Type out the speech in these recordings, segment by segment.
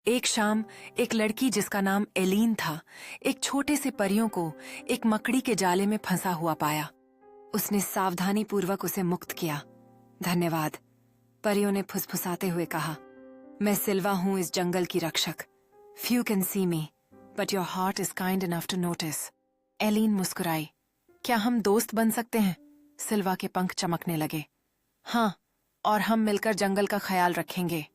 एक शाम एक लड़की जिसका नाम एलीन था, एक छोटे से परियों को एक मकड़ी के जाले में फंसा हुआ पाया। उसने सावधानी पूर्वक उसे मुक्त किया। धन्यवाद, परियों ने फुसफुसाते हुए कहा। मैं सिल्वा हूं, इस जंगल की रक्षक। Few can see me, but your heart is kind enough to notice. एलीन मुस्कुराई। क्या हम दोस्त बन सकते हैं? सिल्वा के पंख चमकने लगे। हाँ, और हम मिलकर जंगल का ख्याल रखेंगे।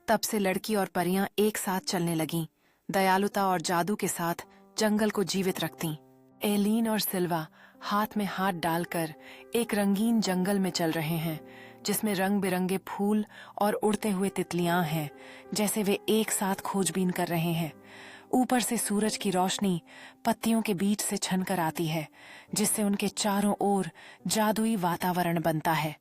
तब से लड़की और परियां एक साथ चलने लगीं, दयालुता और जादू के साथ जंगल को जीवित रखतीं। एलीन और सिल्वा हाथ में हाथ डालकर एक रंगीन जंगल में चल रहे हैं, जिसमें रंग बिरंगे फूल और उड़ते हुए तितलियां हैं, जैसे वे एक साथ खोजबीन कर रहे हैं। ऊपर से सूरज की रोशनी पत्तियों के बीच से छनकर आती है, जिससे उनके चारों ओर जादुई वातावरण बनता है।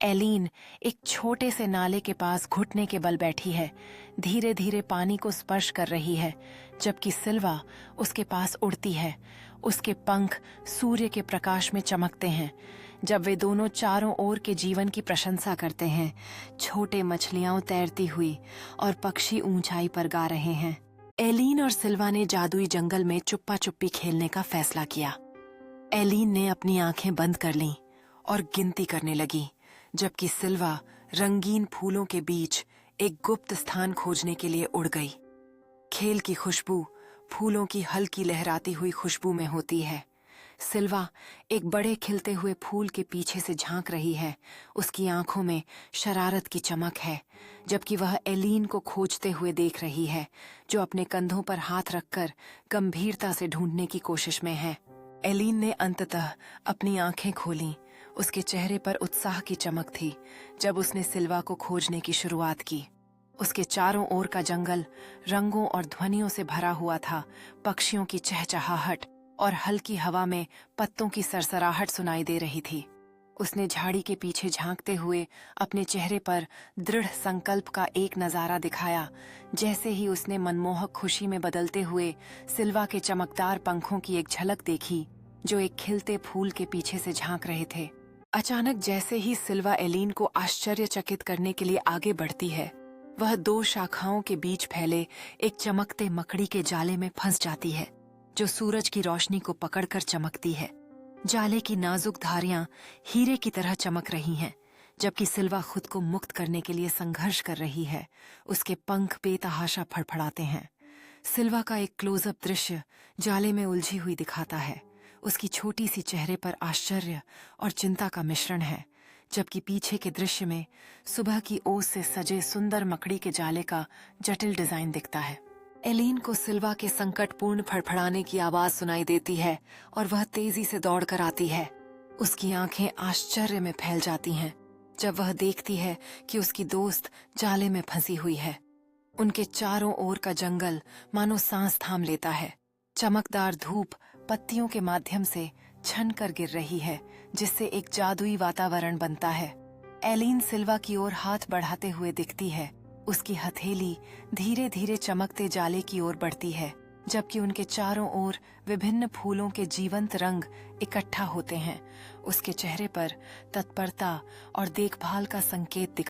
एलीन एक छोटे से नाले के पास घुटने के बल बैठी है, धीरे धीरे पानी को स्पर्श कर रही है, जबकि सिल्वा उसके पास उड़ती है। उसके पंख सूर्य के प्रकाश में चमकते हैं। जब वे दोनों चारों ओर के जीवन की प्रशंसा करते हैं, छोटे मछलियां तैरती हुई और पक्षी ऊंचाई पर गा रहे हैं। एलीन और सिल्वा ने जादुई जंगल में चुप्पा चुप्पी खेलने का फैसला किया। एलीन ने अपनी आंखें बंद कर लीं और गिनती करने लगी, जबकि सिल्वा रंगीन फूलों के बीच एक गुप्त स्थान खोजने के लिए उड़ गई। खेल की खुशबू फूलों की हल्की लहराती हुई खुशबू में होती है। सिल्वा एक बड़े खिलते हुए फूल के पीछे से झांक रही है। उसकी आंखों में शरारत की चमक है, जबकि वह एलीन को खोजते हुए देख रही है, जो अपने कंधों पर हाथ रखकर गंभीरता से ढूंढने की कोशिश में है। एलीन ने अंततः अपनी आंखें खोलीं। उसके चेहरे पर उत्साह की चमक थी जब उसने सिल्वा को खोजने की शुरुआत की। उसके चारों ओर का जंगल रंगों और ध्वनियों से भरा हुआ था। पक्षियों की चहचहाहट और हल्की हवा में पत्तों की सरसराहट सुनाई दे रही थी। उसने झाड़ी के पीछे झांकते हुए अपने चेहरे पर दृढ़ संकल्प का एक नजारा दिखाया। जैसे ही उसने मनमोहक खुशी में बदलते हुए सिल्वा के चमकदार पंखों की एक झलक देखी, जो एक खिलते फूल के पीछे से झांक रहे थे। अचानक जैसे ही सिल्वा एलीन को आश्चर्यचकित करने के लिए आगे बढ़ती है, वह दो शाखाओं के बीच फैले एक चमकते मकड़ी के जाले में फंस जाती है, जो सूरज की रोशनी को पकड़कर चमकती है। जाले की नाजुक धारियां हीरे की तरह चमक रही हैं, जबकि सिल्वा खुद को मुक्त करने के लिए संघर्ष कर रही है। उसके पंख बेतहाशा फड़फड़ाते हैं। सिल्वा का एक क्लोजअप दृश्य जाले में उलझी हुई दिखाता है। उसकी छोटी सी चेहरे पर आश्चर्य और चिंता का मिश्रण है, जबकि पीछे के दृश्य में सुबह की ओस से सजे सुंदर मकड़ी के जाले का जटिल डिजाइन दिखता है। एलीन को सिल्वा के संकटपूर्ण फड़फड़ाने की आवाज सुनाई देती है और वह तेजी से दौड़कर आती है। उसकी आंखें आश्चर्य में फैल जाती हैं जब वह देखती है कि उसकी दोस्त जाले में फंसी हुई है। उनके चारों ओर का जंगल मानो सांस थाम लेता है। चमकदार धूप पत्तियों के माध्यम से छन कर गिर रही है, जिससे एक जादुई वातावरण बनता है। एलीन सिल्वा की ओर हाथ बढ़ाते हुए दिखती है। उसकी हथेली धीरे धीरे चमकते जाले की ओर बढ़ती है, जबकि उनके चारों ओर विभिन्न फूलों के जीवंत रंग इकट्ठा होते हैं। उसके चेहरे पर तत्परता और देखभाल का संकेत दिख